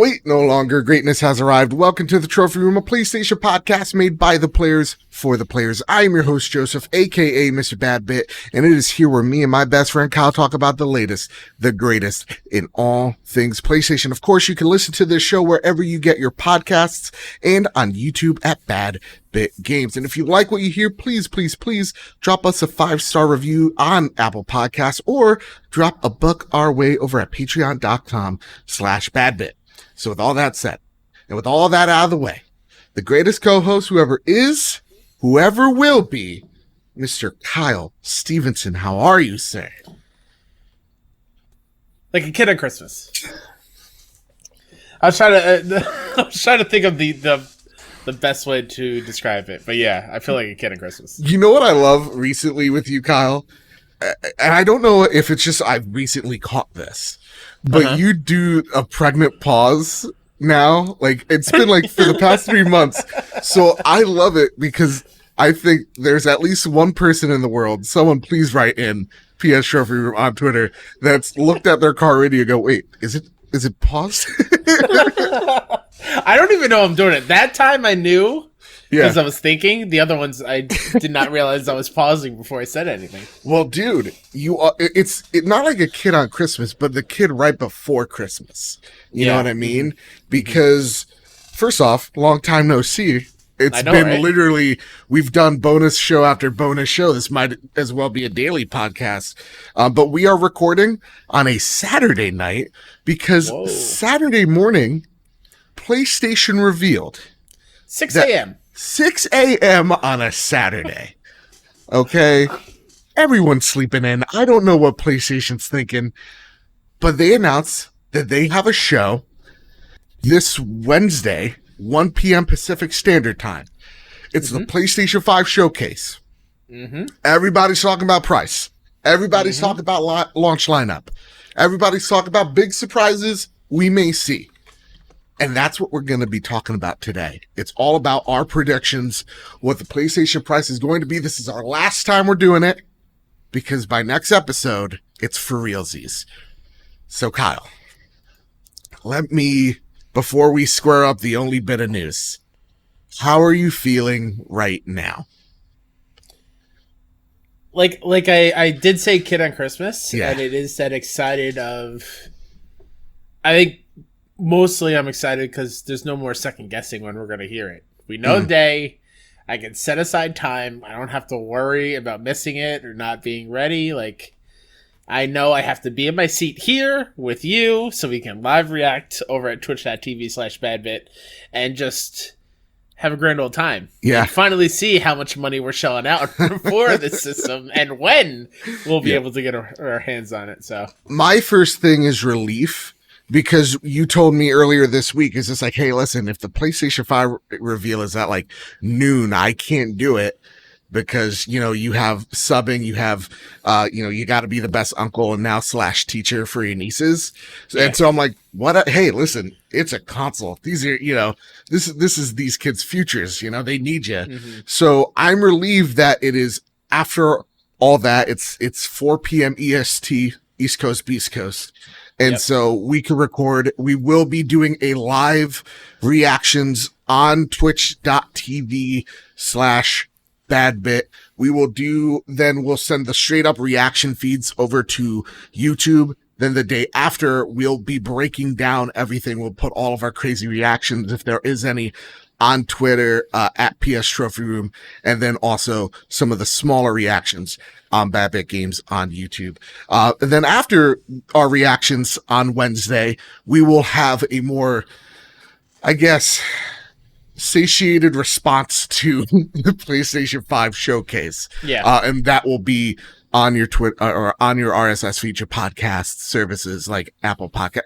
wait no longer. Greatness has arrived. Welcome to the Trophy Room, a PlayStation podcast made by the players for the players. I am your host, Joseph, aka Mr. Badbit, and it is here where me and my best friend Kyle talk about the latest, the greatest in all things PlayStation. Of course, you can listen to this show wherever you get your podcasts and on YouTube at Badbit Games. And if you like what you hear, please drop us a 5-star review on Apple Podcasts or drop a buck our way over at patreon.com/badbit. So with all that said, and with all that out of the way, the greatest co-host, whoever is, whoever will be, Mr. Kyle Stevenson. How are you, sir? Like a kid on Christmas. I was trying to think of the best way to describe it, but yeah, I feel like a kid on Christmas. You know what I love recently with you, Kyle? And I don't know if it's just I've recently caught this, but you do a pregnant pause now. Like, it's been like for the past 3 months. So I love it because I think there's at least one person in the world, someone please write in PS Trophy Room on Twitter, that's looked at their car radio and go, wait, is it paused? I don't even know I'm doing it. That time I knew. Because I was thinking. The other ones, I did not realize I was pausing before I said anything. Well, dude, you are, it's not like a kid on Christmas, but the kid right before Christmas. You know what I mean? Because, first off, long time no see. It's been right? Literally, we've done bonus show after bonus show. This might as well be a daily podcast. But we are recording on a Saturday night because Saturday morning, PlayStation revealed. 6 a.m. 6 a.m. on a Saturday. Okay. Everyone's sleeping in. I don't know what PlayStation's thinking, but they announced that they have a show this Wednesday, 1 p.m. Pacific Standard Time. It's the PlayStation 5 showcase. Everybody's talking about price. Everybody's talking about launch lineup. Everybody's talking about big surprises we may see. And that's what we're going to be talking about today. It's all about our predictions, what the PlayStation price is going to be. This is our last time we're doing it because by next episode, it's for realsies. So Kyle, before we square up the only bit of news, how are you feeling right now? Like I did say kid on Christmas, and it is that excited of, I think, mostly I'm excited because there's no more second guessing when we're going to hear it. We know the day. I can set aside time. I don't have to worry about missing it or not being ready. Like, I know I have to be in my seat here with you so we can live react over at twitch.tv/badbit and just have a grand old time. Yeah. And finally see how much money we're shelling out for this system and when we'll be able to get our hands on it. So my first thing is relief. Because you told me earlier this week, is just like, hey, listen, if the PlayStation 5 reveal is at like noon, I can't do it because, you have subbing, you have, you got to be the best uncle and now / teacher for your nieces. And so I'm like, hey, listen, it's a console. These are, this is these kids' futures, they need you. So I'm relieved that it is after all that, it's 4 p.m. EST, East Coast, Beast Coast. And so we can record. We will be doing a live reactions on twitch.tv/badbit. We'll send the straight up reaction feeds over to YouTube. Then the day after, we'll be breaking down everything. We'll put all of our crazy reactions, if there is any, on Twitter, at PS Trophy Room. And then also some of the smaller reactions on Badbit Games on YouTube. And then after our reactions on Wednesday, we will have a more, I guess, satiated response to the PlayStation 5 showcase. And that will be on your Twitter or on your RSS feature podcast services like Apple Podcast,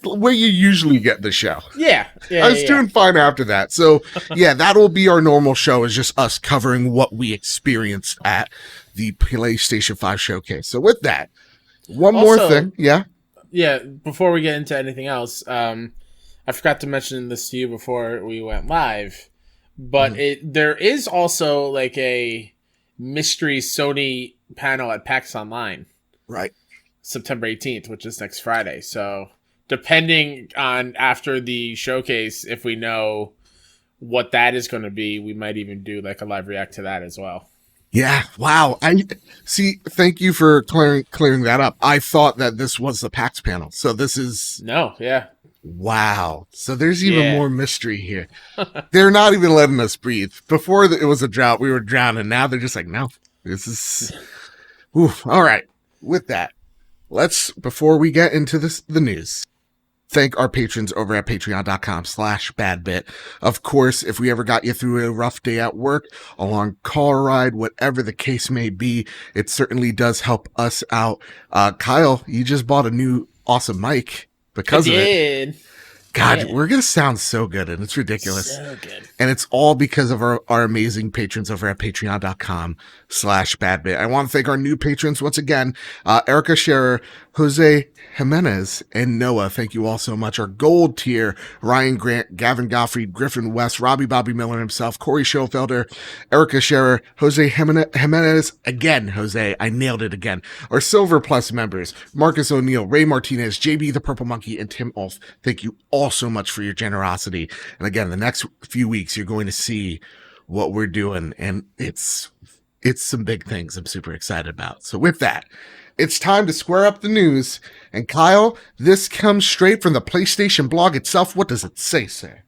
where you usually get the show. I was doing fine after that. So that'll be our normal show, is just us covering what we experienced at the PlayStation 5 showcase. So with that, one more thing. Before we get into anything else, I forgot to mention this to you before we went live, but there is also like a mystery Sony panel at PAX Online. Right. September 18th, which is next Friday. So depending on after the showcase, if we know what that is going to be, we might even do like a live react to that as well. Yeah. Wow. I see. Thank you for clearing that up. I thought that this was the PAX panel. So this is no. Yeah. Wow. So there's even more mystery here. They're not even letting us breathe. Before it was a drought, we were drowning. Now they're just like, no, this is. Oof. All right. With that, before we get into the news, thank our patrons over at patreon.com/badbit. Of course, if we ever got you through a rough day at work, a long car ride, whatever the case may be, it certainly does help us out. Kyle, you just bought a new awesome mic because of it. God, we're going to sound so good, and it's ridiculous. So good. And it's all because of our amazing patrons over at patreon.com/badbit. I want to thank our new patrons once again, Erica Scherer, Jose Jimenez, and Noah. Thank you all so much. Our gold tier, Ryan Grant, Gavin Gottfried, Griffin West, Robbie Bobby Miller himself, Corey Schofelder, Erica Scherer, Jose Jimenez, again, Jose, I nailed it again. Our Silver Plus members, Marcus O'Neill, Ray Martinez, JB the Purple Monkey, and Tim Ulf. Thank you all so much for your generosity. And again, the next few weeks, you're going to see what we're doing, and it's some big things I'm super excited about. So with that, it's time to square up the news. And Kyle, this comes straight from the PlayStation blog itself. What does it say, sir?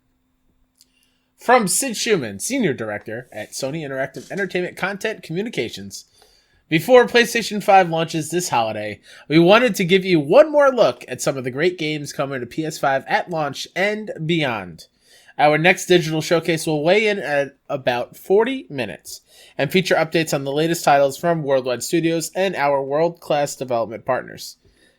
From Sid Schumann, Senior Director at Sony Interactive Entertainment Content Communications. Before PlayStation 5 launches this holiday, we wanted to give you one more look at some of the great games coming to PS5 at launch and beyond. Our next digital showcase will weigh in at about 40 minutes and feature updates on the latest titles from Worldwide Studios and our world-class development partners.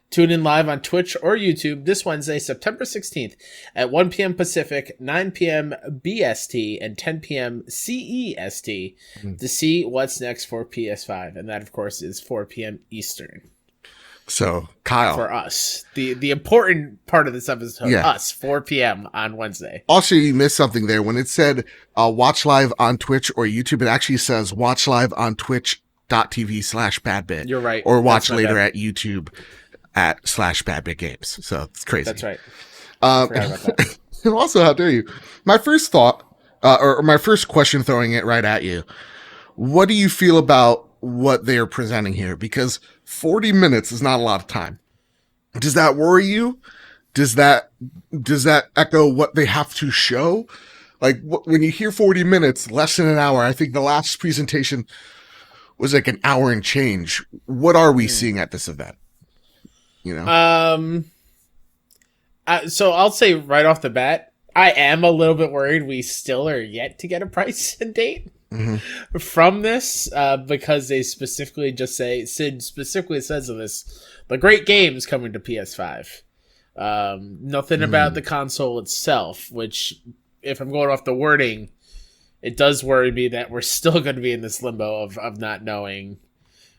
Tune in live on Twitch or YouTube this Wednesday, September 16th at 1 p.m. Pacific, 9 p.m. BST, and 10 p.m. CEST to see what's next for PS5. And that, of course, is 4 p.m. Eastern. So, Kyle. For us. The important part of this episode, us, 4 p.m. on Wednesday. Also, you missed something there. When it said watch live on Twitch or YouTube, it actually says watch live on twitch.tv/badbit. You're right. Or watch later at YouTube at /badbitgames. So, it's crazy. That's right. Forgot about that. And also, how dare you? My first thought, or my first question throwing it right at you. What do you feel about what they are presenting here? Because 40 minutes is not a lot of time. Does that worry you? Does that echo what they have to show? Like when you hear 40 minutes, less than an hour, I think the last presentation was like an hour and change. What are we seeing at this event? You know? So I'll say right off the bat, I am a little bit worried we still are yet to get a price and date. From this, because they specifically just say, Sid specifically says of this, the great games coming to PS5. Nothing about the console itself, which, if I'm going off the wording, it does worry me that we're still going to be in this limbo of not knowing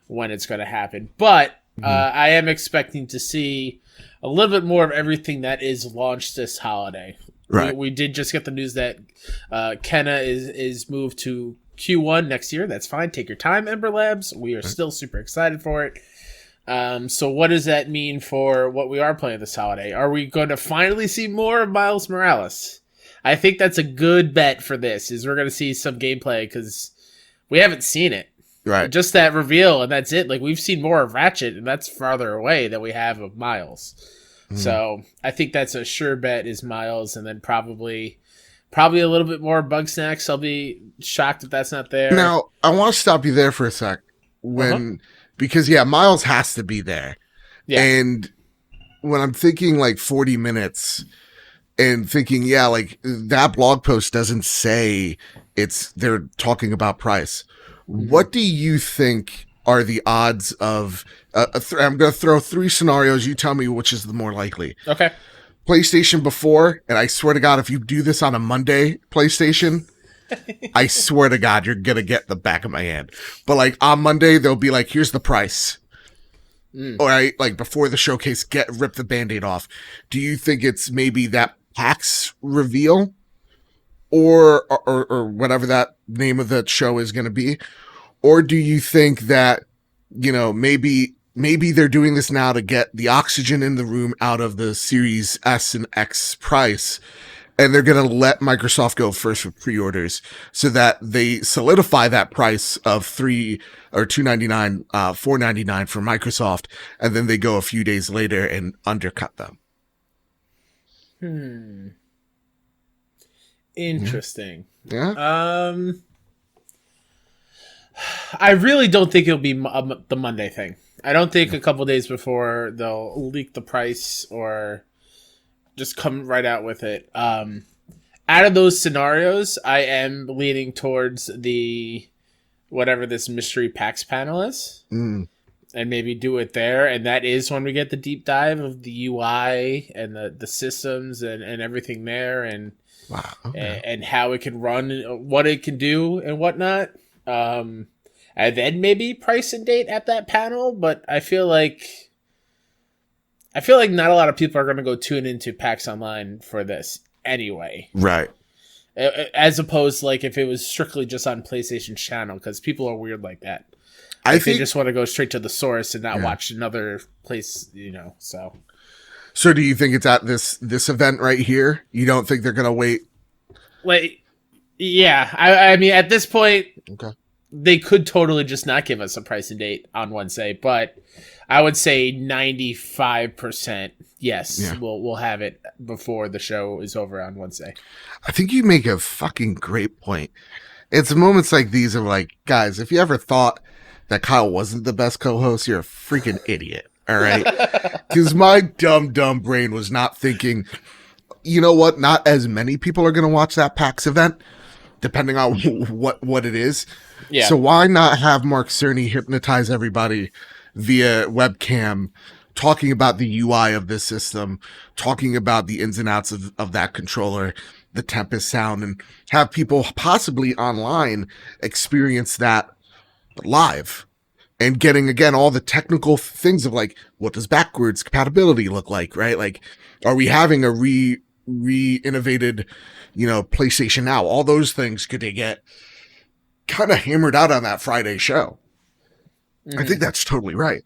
when it's going to happen. But I am expecting to see a little bit more of everything that is launched this holiday. Right. We did just get the news that Kenna is moved to Q1 next year. That's fine. Take your time, Ember Labs. We are still super excited for it. So what does that mean for what we are playing this holiday? Are we going to finally see more of Miles Morales? I think that's a good bet for this, is we're going to see some gameplay, because we haven't seen it. Right. Just that reveal, and that's it. Like, we've seen more of Ratchet, and that's farther away than we have of Miles. So I think that's a sure bet, is Miles, and then probably a little bit more Bugsnax. I'll be shocked if that's not there. Now, I want to stop you there for a sec. Because Miles has to be there. Yeah. And when I'm thinking like 40 minutes and thinking, like that blog post doesn't say they're talking about price. What do you think are the odds of, I'm going to throw 3 scenarios. You tell me which is the more likely. Okay. PlayStation before, and I swear to God, if you do this on a Monday, PlayStation, I swear to God, you're going to get the back of my hand. But like on Monday, they'll be like, here's the price. All right. Like before the showcase, rip the Band-Aid off. Do you think it's maybe that PAX reveal or whatever that name of the show is going to be? Or do you think that, maybe maybe they're doing this now to get the oxygen in the room out of the Series S and X price. And they're going to let Microsoft go first with pre-orders so that they solidify that price of $3 or $299, $499 for Microsoft. And then they go a few days later and undercut them. Interesting. Yeah. I really don't think it'll be the Monday thing. I don't think a couple days before they'll leak the price or just come right out with it. Out of those scenarios, I am leaning towards the whatever this mystery PAX panel is, and maybe do it there. And that is when we get the deep dive of the UI and the systems and everything there, and Wow. Okay. and how it can run, what it can do, and whatnot. And then maybe price and date at that panel. But I feel like not a lot of people are going to go tune into PAX Online for this anyway. Right. As opposed, like, if it was strictly just on PlayStation's channel, because people are weird like that. I think they just want to go straight to the source and not watch another place, so. So do you think it's at this event right here? You don't think they're going to wait? Like, yeah. I mean, at this point, Okay. they could totally just not give us a price and date on Wednesday, but I would say 95% yes, we'll have it before the show is over on Wednesday. I think you make a fucking great point. It's moments like these of like, guys, if you ever thought that Kyle wasn't the best co-host, you're a freaking idiot. All right. Because my dumb brain was not thinking, you know what? Not as many people are going to watch that PAX event, depending on what it is. Yeah. So why not have Mark Cerny hypnotize everybody via webcam, talking about the UI of this system, talking about the ins and outs of that controller, the Tempest sound, and have people possibly online experience that live, and getting, again, all the technical things of like, what does backwards compatibility look like, right? Like, are we having a re-innovated, PlayStation Now? All those things could they get kind of hammered out on that Friday show. I think that's totally right.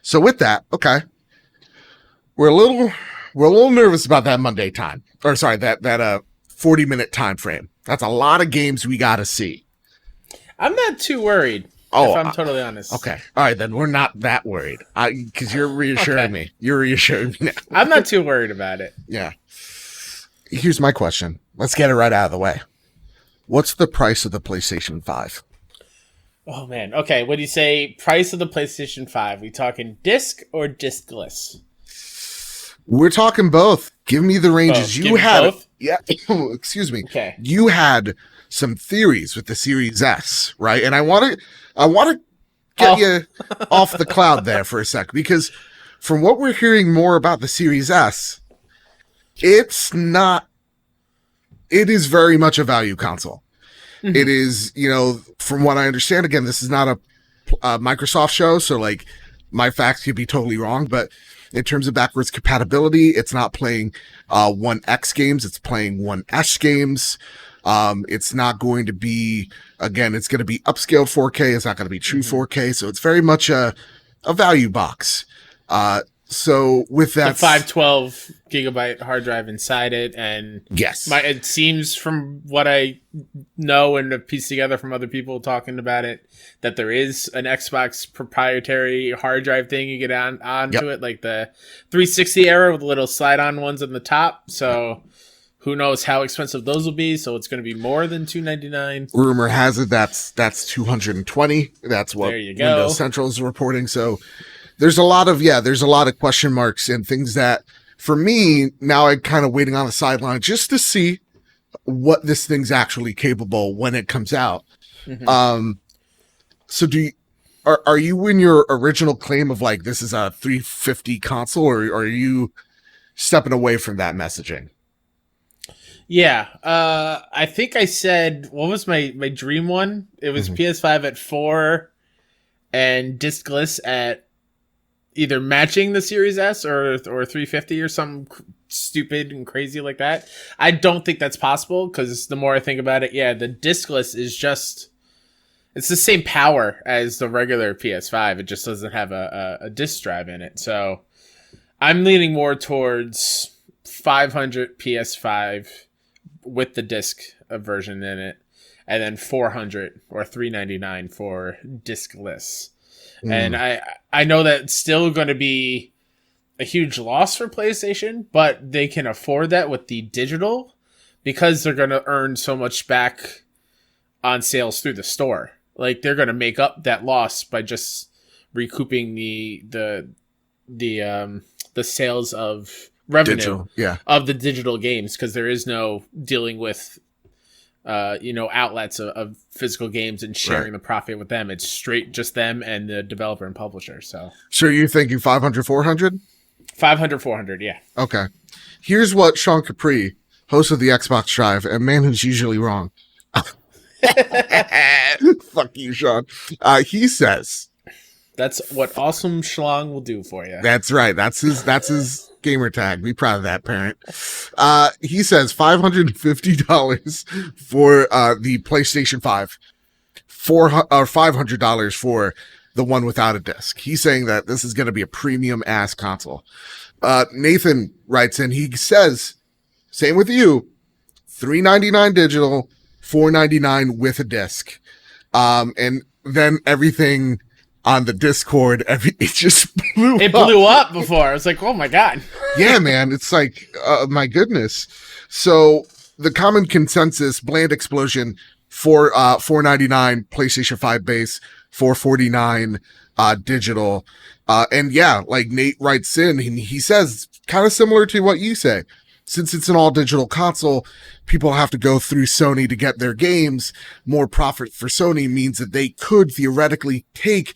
So with that, okay, we're a little nervous about that Monday time, or sorry, that 40-minute time frame. That's a lot of games we got to see. I'm not too worried. If I'm totally honest. Okay. All right, then we're not that worried. Because you're reassuring me. You're reassuring me now. I'm not too worried about it. Yeah. Here's my question. Let's get it right out of the way. What's the price of the PlayStation 5? Oh, man. Okay, what do you say? Price of the PlayStation 5. We talking disc or discless? We're talking both. Give me the ranges. Both. You had both? Yeah. Excuse me. Okay. You had some theories with the Series S, right? And I want to get you off the cloud there for a sec, because from what we're hearing more about the Series S, it is very much a value console. Mm-hmm. It is, from what I understand, again, this is not a Microsoft show, so like my facts could be totally wrong, but in terms of backwards compatibility, it's not playing 1X games, it's playing 1S games. It's not going to be, again, it's going to be upscaled 4K. It's not going to be true 4K. So it's very much a value box. So with that, the 512 gigabyte hard drive inside it, and yes, it seems from what I know and have pieced together from other people talking about it, that there is an Xbox proprietary hard drive thing you get onto it, like the 360 era with the little slide-on ones on the top. So who knows how expensive those will be? So it's going to be more than $299. Rumor has it that's $220. That's what Windows Central is reporting. So there's a lot of question marks and things that, for me, now I'm kind of waiting on the sideline just to see what this thing's actually capable when it comes out. Mm-hmm. So are you in your original claim of like, this is a 350 console, or are you stepping away from that messaging? Yeah. I think I said, what was my dream one? It was PS5 at 4 and discless at either matching the Series S or 350 or something stupid and crazy like that. I don't think that's possible, because the more I think about it, the discless is just, it's the same power as the regular PS5. It just doesn't have a disc drive in it. So I'm leaning more towards 500 PS5 with the disc version in it, and then 400 or 399 for discless. And I know that's still going to be a huge loss for PlayStation, but they can afford that with the digital because they're going to earn so much back on sales through the store. Like, they're going to make up that loss by just recouping the sales of revenue of the digital games, because there is no dealing with outlets of physical games and sharing the profit with them. It's straight just them and the developer and publisher. So you're thinking 500, 400? 500, 400, yeah. Okay. Here's what Sean Capri, host of the Xbox Drive, and man who's usually wrong. Fuck you, Sean. He says, that's what awesome schlong will do for you. That's right. That's his gamer tag. Be proud of that, parent. He says $550 for the PlayStation 5, $500 for the one without a disc. He's saying that this is going to be a premium ass console. Nathan writes in, he says, same with you, $399 digital, $499 with a disc. And then everything on the Discord, it just blew up. It blew up before. I was like, oh my God. Yeah, man. It's like, my goodness. So the common consensus, bland explosion for $499 PlayStation 5 base, $449 digital. And yeah, like Nate writes in, he says, kind of similar to what you say. Since it's an all digital console, people have to go through Sony to get their games. More profit for Sony means that they could theoretically take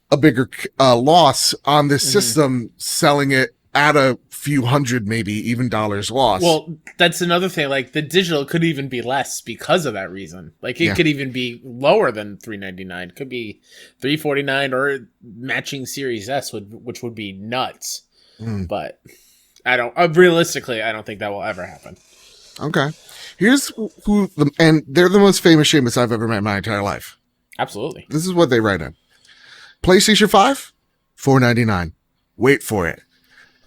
a bigger loss on this system, selling it at a few hundred, maybe even dollars loss. Well, that's another thing. Like, the digital could even be less because of that reason. Like, it could even be lower than $399. It could be $349 or matching Series S, which would be nuts. But realistically, I don't think that will ever happen. Okay. Here's and they're the most famous Seamus I've ever met in my entire life. Absolutely. This is what they write in. PlayStation 5, $499. Wait for it.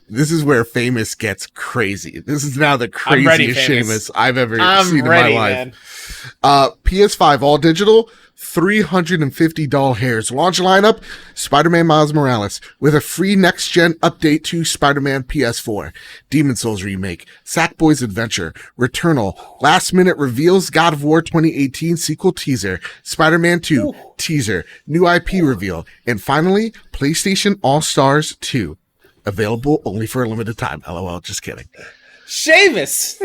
This is where famous gets crazy. This is now the craziest Seamus I've ever seen in my life. PS5 all digital, $350 hairs. Launch lineup, Spider-Man Miles Morales with a free next-gen update to Spider-Man PS4, Demon Souls remake, Sackboy's Adventure, Returnal, last-minute reveals, God of War 2018 sequel teaser, Spider-Man 2 teaser, new IP reveal, and finally, PlayStation All-Stars 2. Available only for a limited time. LOL, just kidding. Seamus!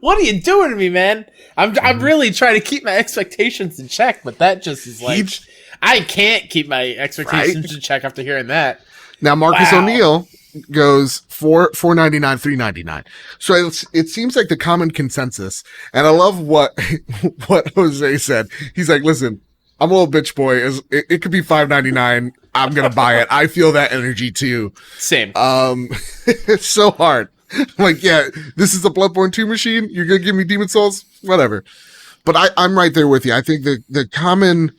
What are you doing to me, man? I'm really trying to keep my expectations in check, but that just is like, I can't keep my expectations in check after hearing that. Now, Marcus O'Neill goes $499, $399. So it seems like the common consensus, and I love what Jose said. He's like, listen, I'm a little bitch boy. It could be $599. I'm gonna buy it. I feel that energy too. Same. It's so hard. Like, yeah, this is a Bloodborne 2 machine. You're gonna give me Demon Souls, whatever. But I'm right there with you. I think the common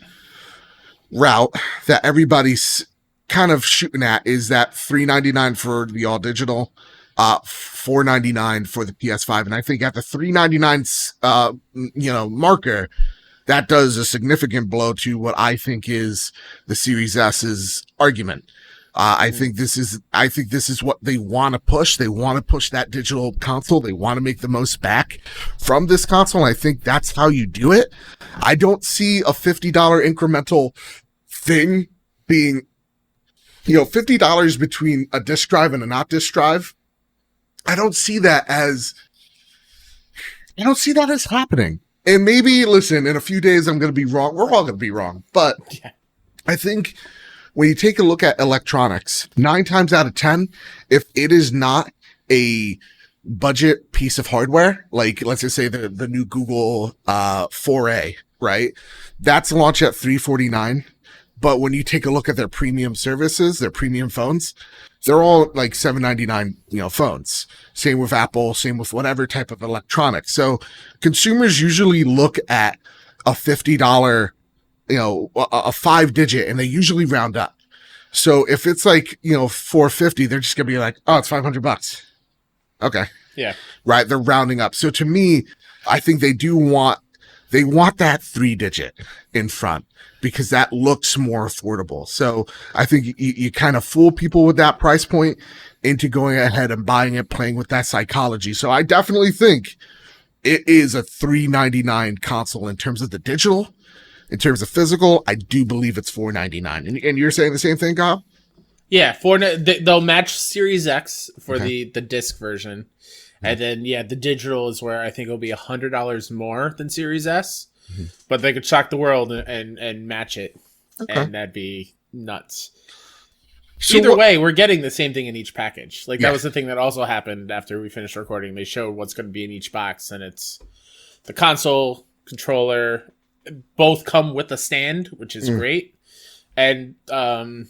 route that everybody's kind of shooting at is that $399 for the all digital, $499 for the PS5, and I think at the $399 marker, that does a significant blow to what I think is the Series S's argument. I think this is what they want to push. They want to push that digital console. They want to make the most back from this console. I think that's how you do it. I don't see a $50 incremental thing being, $50 between a disc drive and a not disc drive. I don't see that as happening. And maybe, listen, in a few days, I'm going to be wrong. We're all going to be wrong. But I think when you take a look at electronics, 9 times out of 10, if it is not a budget piece of hardware, like let's just say the new Google 4A, right? That's launched at $349. But when you take a look at their premium services, their premium phones, they're all like $799, phones. Same with Apple, same with whatever type of electronics. So consumers usually look at a $50, a 5-digit, and they usually round up. So if it's like, $450, they're just gonna be like, oh, it's $500. Okay. Yeah. Right. They're rounding up. So to me, I think they want that 3-digit in front because that looks more affordable. So I think you kind of fool people with that price point into going ahead and buying it, playing with that psychology. So I definitely think it is a $399 console in terms of the digital. In terms of physical, I do believe it's $499. And you're saying the same thing, Kyle? Yeah, they'll match Series X for the disc version. And then, the digital is where I think it'll be $100 more than Series S. Mm-hmm. But they could shock the world and match it. Okay. And that'd be nuts. So either way, we're getting the same thing in each package. Like, that was the thing that also happened after we finished recording. They showed what's going to be in each box. And it's the console, controller, both come with a stand, which is great. And, oh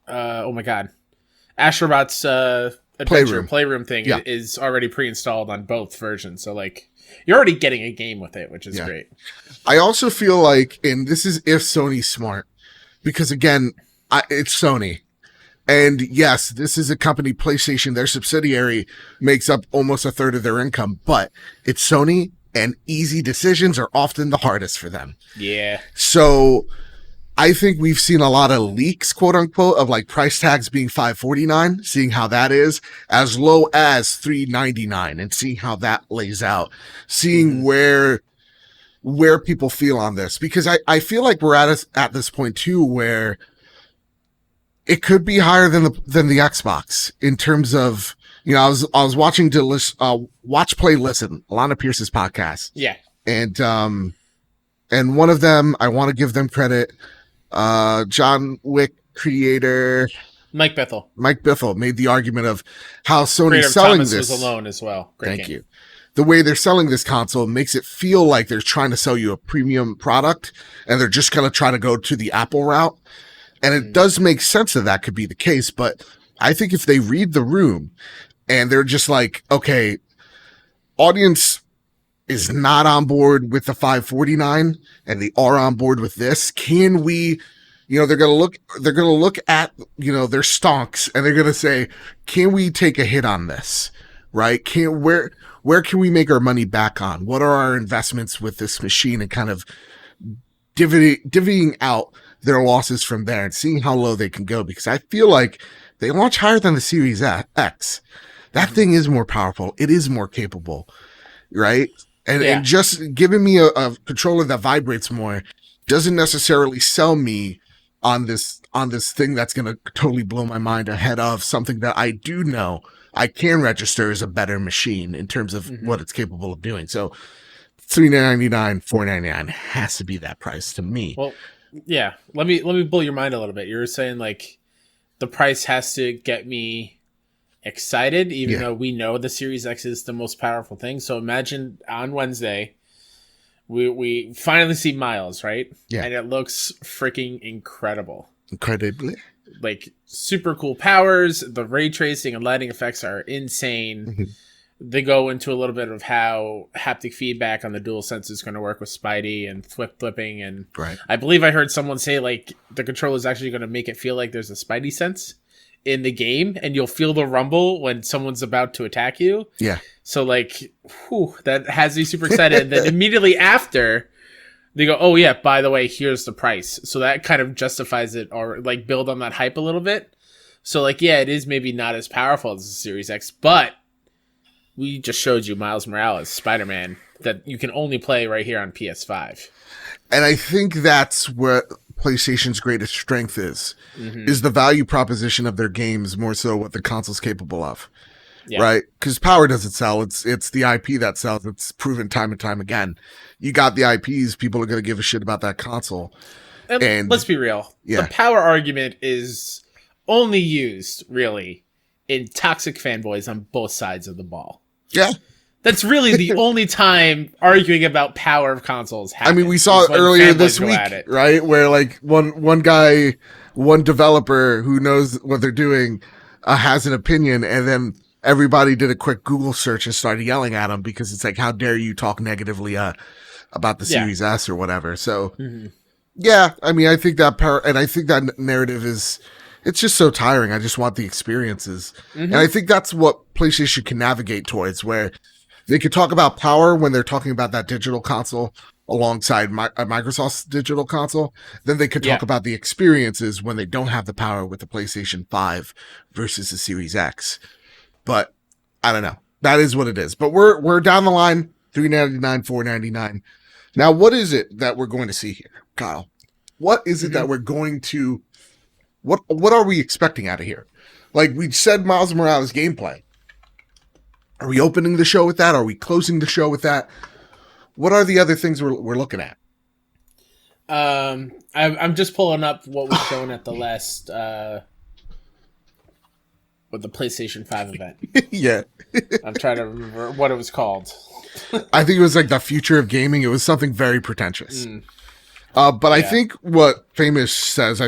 my God, Astrobot's Adventure Playroom thing is already pre-installed on both versions. So, like, you're already getting a game with it, which is great. I also feel like, and this is if Sony's smart, because again, it's Sony. And yes, this is a company, PlayStation, their subsidiary makes up almost a third of their income, but it's Sony. And easy decisions are often the hardest for them. Yeah. So I think we've seen a lot of leaks, quote unquote, of like price tags being $549, seeing how that is, as low as $399, and seeing how that lays out, seeing where people feel on this. Because I feel like we're at this point too where it could be higher than the Xbox in terms of, I was watching Watch Play Listen, Alana Pierce's podcast. Yeah. And one of them, I want to give them credit. John Wick creator Mike Bithell made the argument of how Sony's selling Thomas this. Was alone as well. Great Thank game. you. The way they're selling this console makes it feel like they're trying to sell you a premium product, and they're just going to try to go to the Apple route. And it does make sense that could be the case, but I think if they read the room and they're just like, okay, audience is not on board with the $549 and they are on board with this, can we, they're going to look at, their stonks and they're going to say, can we take a hit on this? Right? Where can we make our money back on? What are our investments with this machine, and kind of divvying out their losses from there and seeing how low they can go? Because I feel like they launch higher than the Series X. That thing is more powerful. It is more capable, right? And just giving me a controller that vibrates more doesn't necessarily sell me on this thing that's going to totally blow my mind ahead of something that I do know I can register as a better machine in terms of what it's capable of doing. So $399, $499 has to be that price to me. Well, yeah. Let me blow your mind a little bit. You're saying like the price has to get me excited, even though we know the Series X is the most powerful thing. So imagine on Wednesday, we finally see Miles, right? Yeah. And it looks freaking incredible. Incredibly. Like super cool powers. The ray tracing and lighting effects are insane. Mm-hmm. They go into a little bit of how haptic feedback on the DualSense is going to work with Spidey and flipping. And I believe I heard someone say like the controller is actually going to make it feel like there's a Spidey sense in the game, and you'll feel the rumble when someone's about to attack you. Yeah. So like, that has me super excited. And then immediately after, they go, oh yeah, by the way, here's the price. So that kind of justifies it, or like build on that hype a little bit. So like, yeah, it is maybe not as powerful as the Series X, but we just showed you Miles Morales, Spider-Man, that you can only play right here on PS5. And I think that's what PlayStation's greatest strength is the value proposition of their games, more so what the console's capable of. Yeah. Right? Because power doesn't sell. It's the IP that sells. It's proven time and time again. You got the IPs, people are going to give a shit about that console. And let's be real. Yeah. The power argument is only used, really, in toxic fanboys on both sides of the ball. Yeah. That's really the only time arguing about power of consoles happens. I mean, we saw it earlier this week, right? Where like one guy, one developer who knows what they're doing has an opinion, and then everybody did a quick Google search and started yelling at him because it's like, how dare you talk negatively about the Series S or whatever. So, yeah, I mean, I think that and I think that narrative it's just so tiring. I just want the experiences. And I think that's what PlayStation can navigate towards, where they could talk about power when they're talking about that digital console alongside Microsoft's digital console. Then they could talk about the experiences when they don't have the power with the PlayStation 5 versus the Series X. But I don't know. That is what it is. But we're down the line, $399, $499. Now, what is it that we're going to see here, Kyle? What is it that we're going to... What are we expecting out of here? Like we said, Miles Morales gameplay. Are we opening the show with that? Are we closing the show with that? What are the other things we're looking at? I'm just pulling up what was shown at the last with the PlayStation 5 event. Yeah. I'm trying to remember what it was called. I think it was like the future of gaming. It was something very pretentious. But I think what Famous says,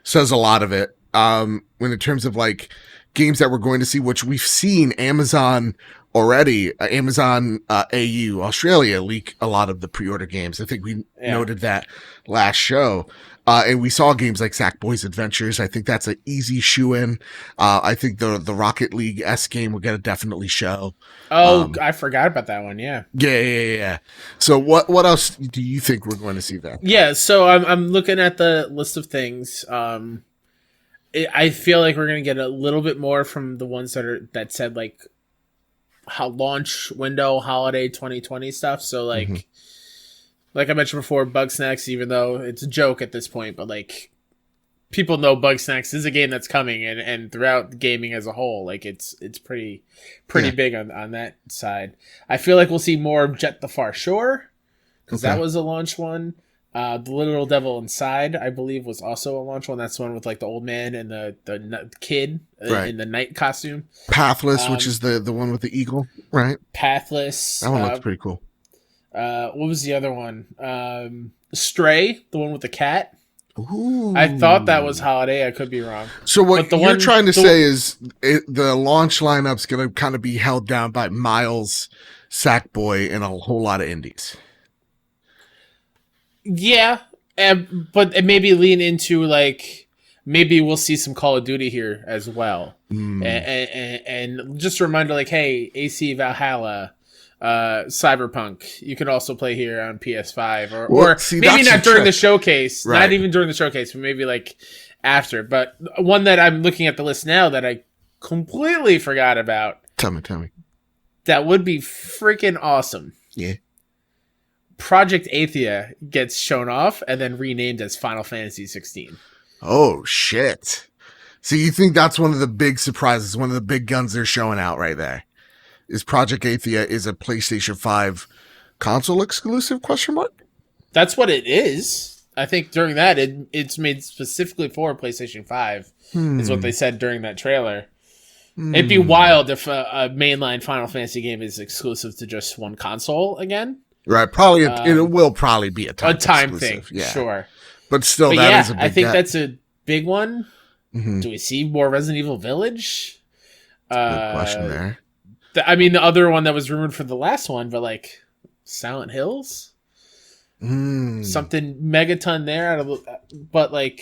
says a lot of it. When in terms of like games that we're going to see, which we've seen Amazon already, Amazon AU Australia leak a lot of the pre-order games. I think we noted that last show. And we saw games like Sackboy's Adventures. I think that's an easy shoe-in. I think the Rocket League S game we're going to definitely show. Oh, I forgot about that one. Yeah. Yeah. So what else do you think we're going to see then? Yeah. So I'm looking at the list of things. I feel like we're going to get a little bit more from the ones that said like how launch window holiday 2020 stuff. So like I mentioned before, Bugsnax, even though it's a joke at this point, but like people know Bugsnax is a game that's coming and throughout gaming as a whole, like it's pretty big on that side. I feel like we'll see more of Jet the Far Shore because that was a launch one. The Little Devil Inside, I believe, was also a launch one. That's the one with like the old man and the kid in the knight costume. Pathless, which is the one with the eagle, right? Pathless. That one looks pretty cool. What was the other one? Stray, the one with the cat. Ooh. I thought that was holiday. I could be wrong. So what you're trying to say is the launch lineup's going to kind of be held down by Miles, Sackboy, and a whole lot of indies. Yeah, but maybe lean into like maybe we'll see some Call of Duty here as well, and just a reminder like, hey, AC Valhalla, Cyberpunk, you can also play here on PS5 or maybe not during the showcase, not even during the showcase, but maybe like after. But one that I'm looking at the list now that I completely forgot about. Tell me. That would be freaking awesome. Yeah. Project Athia gets shown off and then renamed as Final Fantasy 16. Oh, shit. So you think that's one of the big surprises, one of the big guns they're showing out right there? Is Project Athia is a PlayStation 5 console exclusive, question mark? That's what it is. I think during that, it's made specifically for PlayStation 5, is what they said during that trailer. It'd be wild if a mainline Final Fantasy game is exclusive to just one console again. Right, probably it will probably be a time thing, yeah. Sure. But still, that is a big I think that's a big one. Do we see more Resident Evil Village? Good question there. I mean, the other one that was rumored for the last one, but like Silent Hills, something megaton there. But like,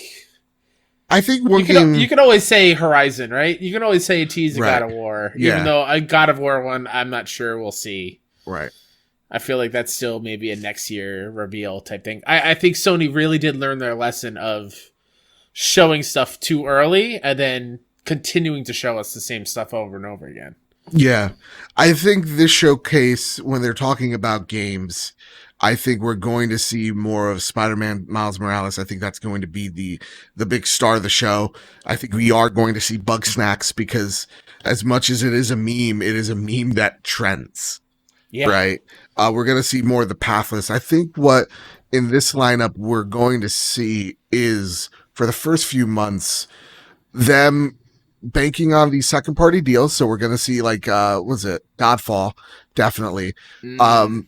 I think you can always say Horizon, right? You can always say a tease of God of War, even though a God of War one, I'm not sure we'll see. Right. I feel like that's still maybe a next year reveal type thing. I think Sony really did learn their lesson of showing stuff too early and then continuing to show us the same stuff over and over again. Yeah. I think this showcase, when they're talking about games, I think we're going to see more of Spider-Man Miles Morales. I think that's going to be the big star of the show. I think we are going to see Bugsnax because as much as it is a meme that trends. Yeah. Right. We're going to see more of the Pathless. I think what in this lineup we're going to see is for the first few months, them banking on these second party deals. So we're going to see like, Godfall, definitely. And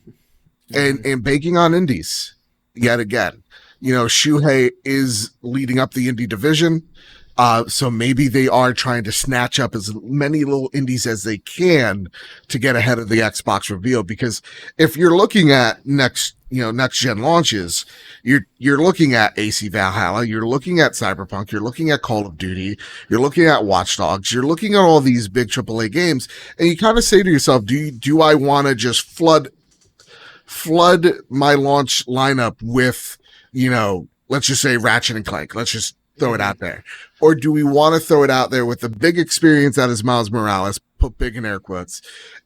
banking on indies yet again. You know, Shuhei is leading up the indie division. So maybe they are trying to snatch up as many little indies as they can to get ahead of the Xbox reveal. Because if you're looking at next gen launches, you're looking at AC Valhalla, you're looking at Cyberpunk, you're looking at Call of Duty, you're looking at Watch Dogs, you're looking at all these big AAA games, and you kind of say to yourself, do I want to just flood my launch lineup with, let's just say Ratchet and Clank. Let's just throw it out there. Or do we want to throw it out there with the big experience that is Miles Morales, put big in air quotes,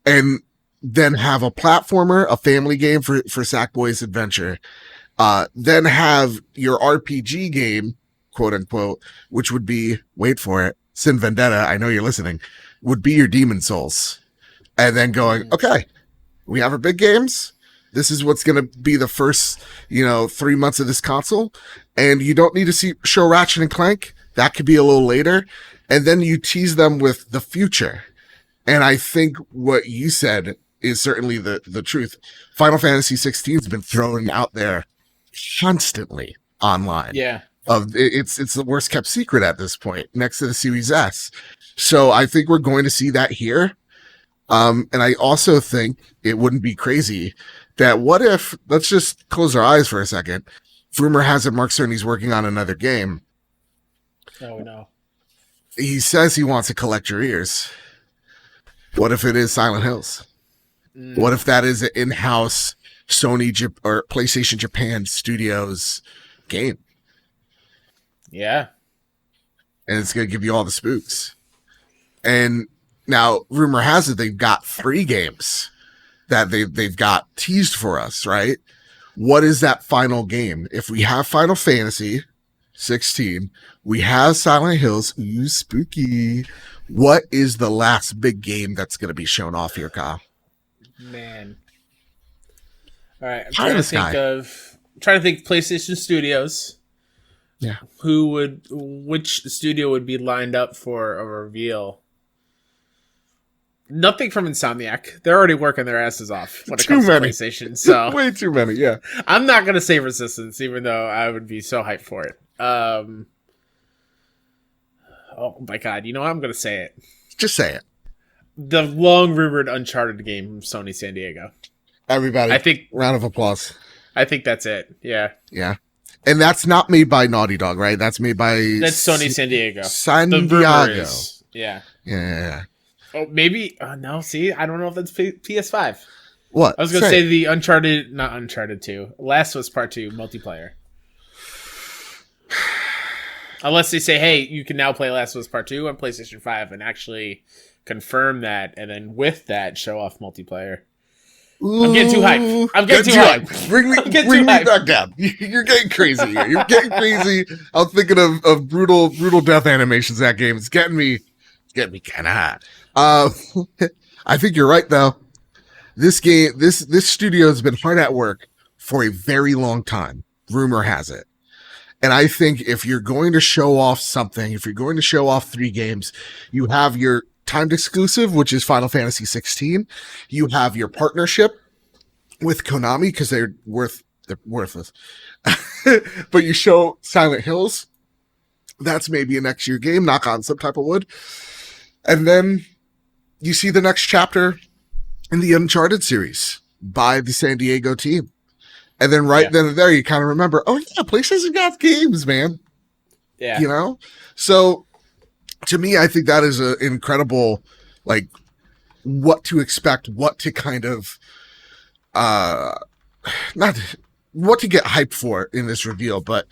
and then have a platformer, a family game for Sackboy's Adventure, then have your RPG game, quote unquote, which would be, wait for it, Sin Vendetta, I know you're listening, would be your Demon Souls. And then going, okay, we have our big games. This is what's going to be the first, 3 months of this console. And you don't need to show Ratchet and Clank. That could be a little later. And then you tease them with the future. And I think what you said is certainly the truth. Final Fantasy 16 has been thrown out there constantly online. Yeah. It's the worst kept secret at this point, next to the Series S. So I think we're going to see that here. And I also think it wouldn't be crazy that what if, let's just close our eyes for a second. Rumor has it Mark Cerny's working on another game. Oh, no. He says he wants to collect your ears. What if it is Silent Hills? What if that is an in-house Sony or PlayStation Japan Studios game? Yeah. And it's going to give you all the spooks. And now, rumor has it they've got 3 games that they've got teased for us, right? What is that final game? If we have Final Fantasy 16, we have Silent Hills, ooh, spooky. What is the last big game that's going to be shown off here, Kyle? Man. All right, I'm trying to think PlayStation Studios. Yeah. Which studio would be lined up for a reveal? Nothing from Insomniac. They're already working their asses off when it comes to PlayStation. So way too many, yeah. I'm not gonna say Resistance, even though I would be so hyped for it. Oh my god, I'm gonna say it. Just say it. The long rumored Uncharted game from Sony San Diego. Everybody, I think round of applause. I think that's it. Yeah. Yeah. And that's not made by Naughty Dog, right? That's made by Sony San Diego. San Diego. Yeah. Yeah. Oh, maybe. No, see, I don't know if that's PS5. What? I was going to say the not Uncharted 2. Last was Part 2 multiplayer. Unless they say, hey, you can now play Last of Us Part 2 on PlayStation 5 and actually confirm that, and then with that, show off multiplayer. Ooh, I'm getting too hyped. I'm getting too hyped. Bring me back down. You're getting crazy here. You're getting crazy. I'm thinking of brutal death animations in that game. It's getting me kind of hot. I think you're right, though. This game, this studio has been hard at work for a very long time. Rumor has it. And I think if you're going to show off something, if you're going to show off 3 games, you have your timed exclusive, which is Final Fantasy 16. You have your partnership with Konami because they're worthless. But you show Silent Hills. That's maybe a next year game, knock on some type of wood. And then you see the next chapter in the Uncharted series by the San Diego team. And then then and there, you kind of remember, oh yeah, PlayStation got games, man. Yeah. So to me, I think that is an incredible, what to expect, what to kind of, not what to get hyped for in this reveal. But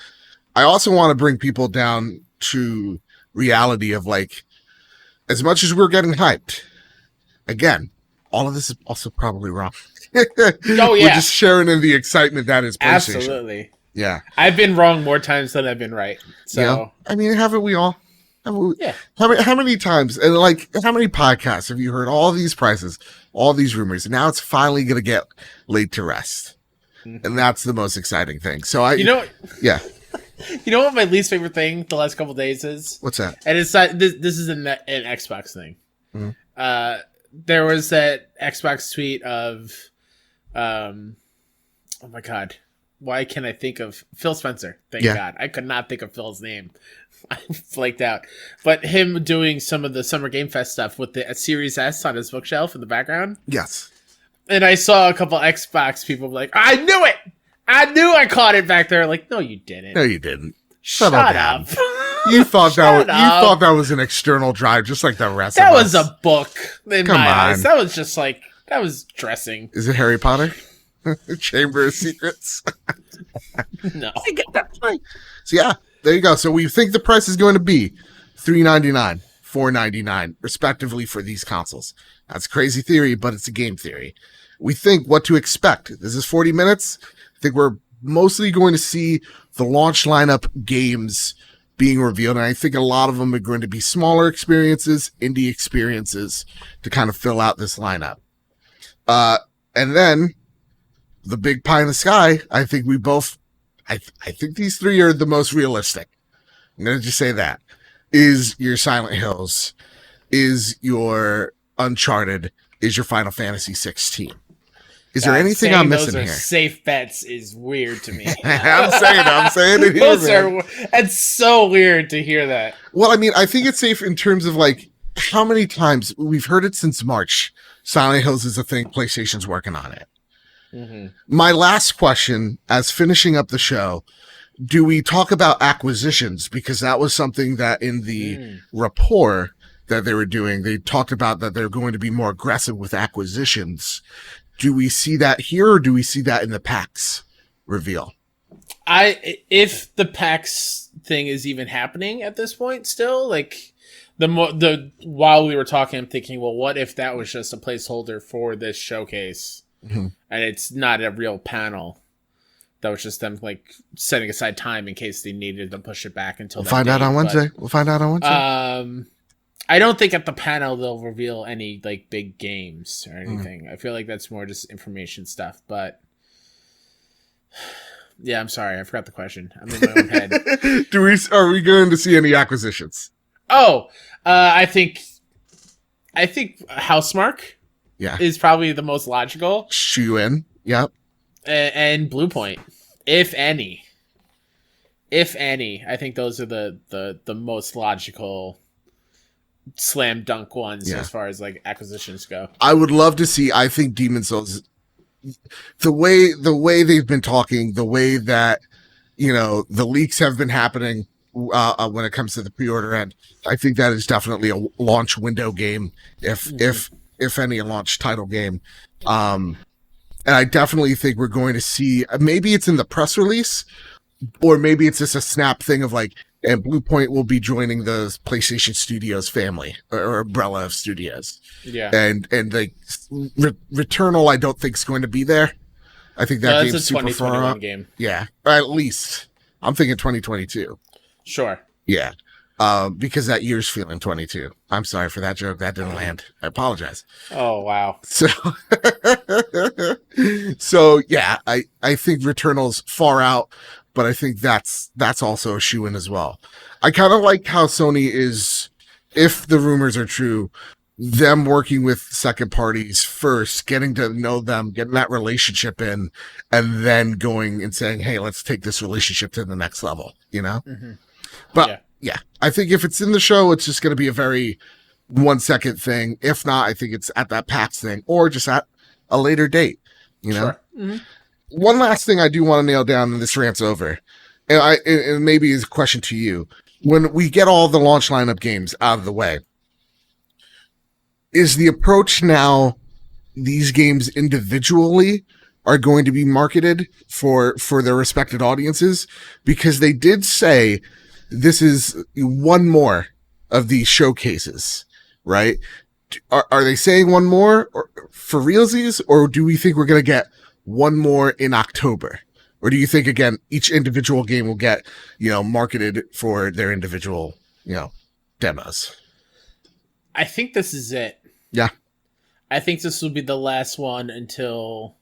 I also want to bring people down to reality of as much as we're getting hyped, again, all of this is also probably wrong. Oh, yeah. We're just sharing in the excitement that is PlayStation. Absolutely. Yeah. I've been wrong more times than I've been right. So, I mean, haven't we all? Yeah. How many times and how many podcasts have you heard all these prices, all these rumors, and now it's finally going to get laid to rest. Mm-hmm. And that's the most exciting thing. So yeah. You know what my least favorite thing the last couple of days is? What's that? And it's not, this is an Xbox thing. Mm-hmm. There was that Xbox tweet of, oh my god, why can't I think of Phil Spencer? Thank God. I could not think of Phil's name. I flaked out. But him doing some of the Summer Game Fest stuff with the Series S on his bookshelf in the background. Yes. And I saw a couple Xbox people like, I knew it! I knew I caught it back there. Like, no, you didn't. No, you didn't. Shut up. You thought that was an external drive, just like the rest of us. That was a book in Come my on. eyes. That was just like, that was dressing. Is it Harry Potter? Chamber of Secrets? No. So yeah, there you go. So we think the price is going to be $399, $499, respectively for these consoles. That's a crazy theory, but it's a game theory. We think what to expect. This is 40 minutes. I think we're mostly going to see the launch lineup games being revealed, and I think a lot of them are going to be smaller experiences, indie experiences, to kind of fill out this lineup. And then the big pie in the sky, I think we both, I think these three are the most realistic. I'm going to just say that. Is your Silent Hills, is your Uncharted, is your Final Fantasy 16. Is there anything I'm missing here? Safe bets is weird to me. I'm saying it here, it's so weird to hear that. Well, I mean, I think it's safe in terms of like how many times we've heard it since March. Silent Hills is a thing. PlayStation's working on it. Mm-hmm. My last question, as finishing up the show, do we talk about acquisitions? Because that was something that in the rapport that they were doing, they talked about that they're going to be more aggressive with acquisitions. Do we see that here, or do we see that in the PAX reveal? If the PAX thing is even happening at this point still, like while we were talking, I'm thinking, well, what if that was just a placeholder for this showcase, and it's not a real panel? That was just them like setting aside time in case they needed to push it back until. We'll find out on Wednesday. I don't think at the panel they'll reveal any like big games or anything. I feel like that's more just information stuff. But yeah, I'm sorry, I forgot the question. I'm in my own head. Are we going to see any acquisitions? Oh, I think Housemark. Is probably the most logical. Shoe in. Yep. And Bluepoint, if any. I think those are the most logical slam dunk ones as far as like acquisitions go. I would love to see. I think Demon's Souls, the way they've been talking, the way that the leaks have been happening when it comes to the pre-order end, I think that is definitely a launch window game, if any, a launch title game. And I definitely think we're going to see, maybe it's in the press release, or maybe it's just a snap thing of like, and Bluepoint will be joining the PlayStation Studios family or umbrella of studios. Yeah. And like Returnal, I don't think is going to be there. I think that game's super far out. Game. Yeah. At least I'm thinking 2022. Sure. Yeah. Because that year's feeling 22. I'm sorry for that joke. That didn't land. I apologize. Oh, wow. So yeah, I think Returnal's far out, but I think that's also a shoe-in as well. I kind of like how Sony is, if the rumors are true, them working with second parties first, getting to know them, getting that relationship in, and then going and saying, hey, let's take this relationship to the next level, Mm-hmm. But yeah, I think if it's in the show, it's just going to be a very 1 second thing. If not, I think it's at that PAX thing or just at a later date, Sure. Mm-hmm. One last thing I do want to nail down, and this rant's over, and maybe is a question to you. When we get all the launch lineup games out of the way, is the approach now these games individually are going to be marketed for their respected audiences? Because they did say this is one more of these showcases, right? Are they saying one more for realsies, or do we think we're going to get one more in October? Or do you think, again, each individual game will get, marketed for their individual, demos? I think this is it. Yeah. I think this will be the last one until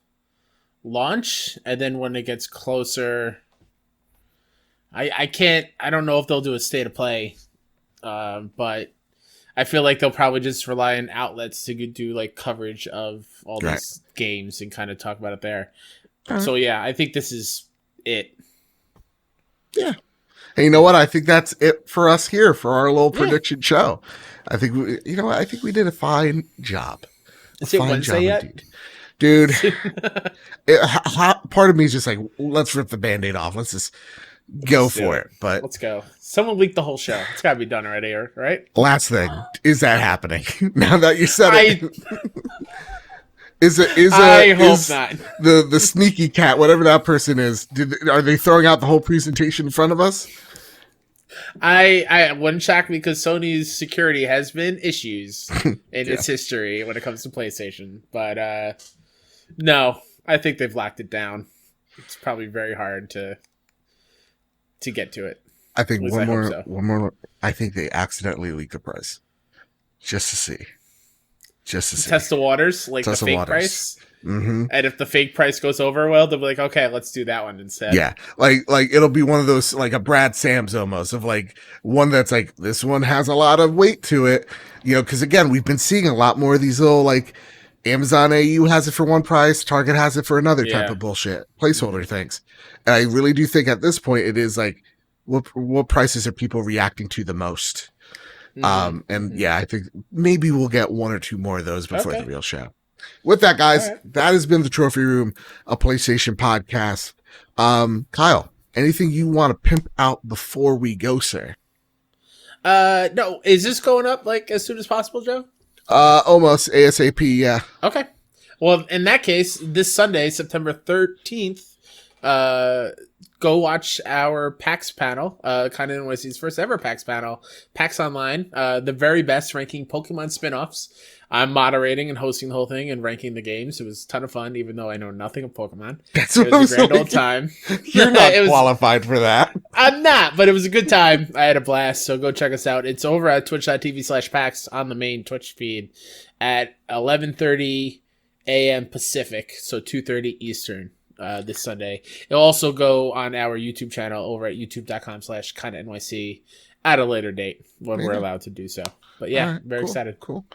launch. And then when it gets closer, I don't know if they'll do a state of play, but I feel like they'll probably just rely on outlets to do like coverage of all these games and kind of talk about it there. So yeah, I think this is it. Yeah. And you know what? I think that's it for us here for our little prediction show. I think I think we did a fine job. Is it Wednesday yet? Indeed. Dude, part of me is just like, let's rip the Band-Aid off. Let's just go for it. But let's go. Someone leaked the whole show. It's got to be done already, right? Last thing, is that happening? Now that you said it. I hope not. The sneaky cat, whatever that person is, are they throwing out the whole presentation in front of us? I wouldn't shock me because Sony's security has been issues in its history when it comes to PlayStation. But no, I think they've locked it down. It's probably very hard to get to it. I think one more. I think they accidentally leaked the price just to see. Test the waters, like the fake price. Mm-hmm. And if the fake price goes over well, they'll be like, okay, let's do that one instead. Yeah. Like it'll be one of those, like a Brad Sams almost, of like one that's like, this one has a lot of weight to it. Because again, we've been seeing a lot more of these little, like, Amazon AU has it for one price, Target has it for another type of bullshit placeholder things. And I really do think at this point it is like, what prices are people reacting to the most? I think maybe we'll get one or two more of those before the real show. With that, guys, that has been the Trophy Room, a PlayStation podcast. Kyle, anything you want to pimp out before we go, sir? No. Is this going up like as soon as possible, Joe? Almost ASAP. Yeah. Okay. Well, in that case, this Sunday, September 13th, go watch our PAX panel, kind of NYC's first ever PAX panel, PAX Online, the very best ranking Pokemon spin-offs. I'm moderating and hosting the whole thing and ranking the games. It was a ton of fun, even though I know nothing of Pokemon. It was a grand old time. You're not qualified for that. I'm not, but it was a good time. I had a blast, so go check us out. It's over at twitch.tv/PAX on the main Twitch feed at 11:30 a.m. Pacific, so 2:30 Eastern. This Sunday. It'll also go on our YouTube channel over at youtube.com/KindaNYC at a later date when we're allowed to do so. But yeah, very excited. Cool.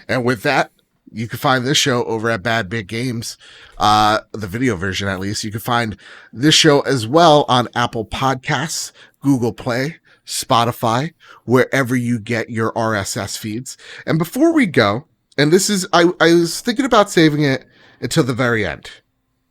And with that, you can find this show over at Bad Big Games, the video version at least. You can find this show as well on Apple Podcasts, Google Play, Spotify, wherever you get your RSS feeds. And before we go, and this is, I was thinking about saving it until the very end,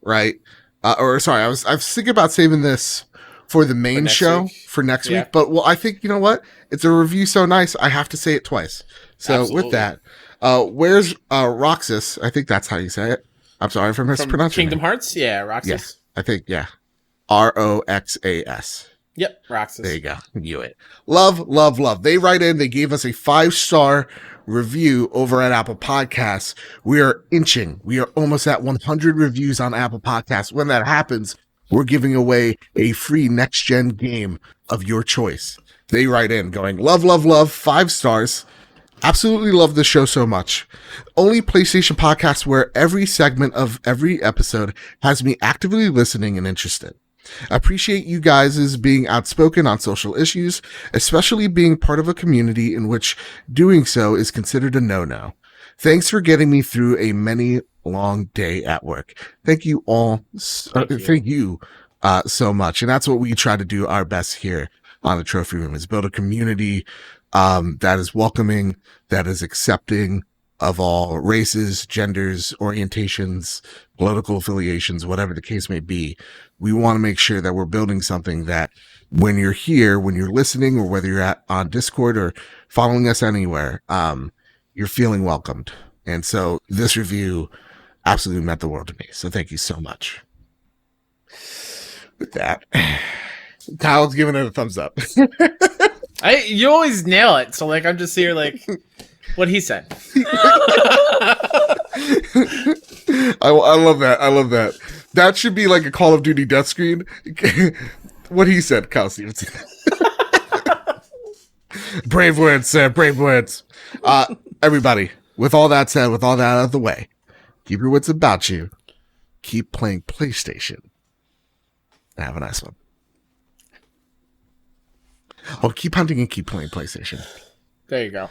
right? I was thinking about saving this for the main show for next week. But I think, you know what? It's a review so nice, I have to say it twice. So with that, where's Roxas? I think that's how you say it. I'm sorry for mispronouncing. Kingdom Hearts? Yeah, Roxas. Yeah, I think, Roxas. Yep, Roxas. There you go. You it. Love. They write in, they gave us a 5-star review over at Apple Podcasts. We are almost at 100 reviews on Apple Podcasts. When that happens, we're giving away a free next-gen game of your choice. They write in going, love, 5 stars. Absolutely love the show so much. Only PlayStation podcast where every segment of every episode has me actively listening and interested. I appreciate you guys being outspoken on social issues, especially being part of a community in which doing so is considered a no-no. Thanks for getting me through a many long day at work. Thank you all. Thank you so much. And that's what we try to do our best here on the Trophy Room, is build a community that is welcoming, that is accepting of all races, genders, orientations, political affiliations, whatever the case may be. We want to make sure that we're building something that when you're here, when you're listening, or whether you're on Discord or following us anywhere, you're feeling welcomed. And so this review absolutely meant the world to me. So thank you so much. With that, Kyle's giving it a thumbs up. You always nail it. So I'm just here what he said. I love that. That should be like a Call of Duty death screen. What he said, Kyle Stevenson. Brave words, sir. Brave words. Everybody, with all that said, with all that out of the way, keep your wits about you. Keep playing PlayStation. And have a nice one. Oh, keep hunting and keep playing PlayStation. There you go.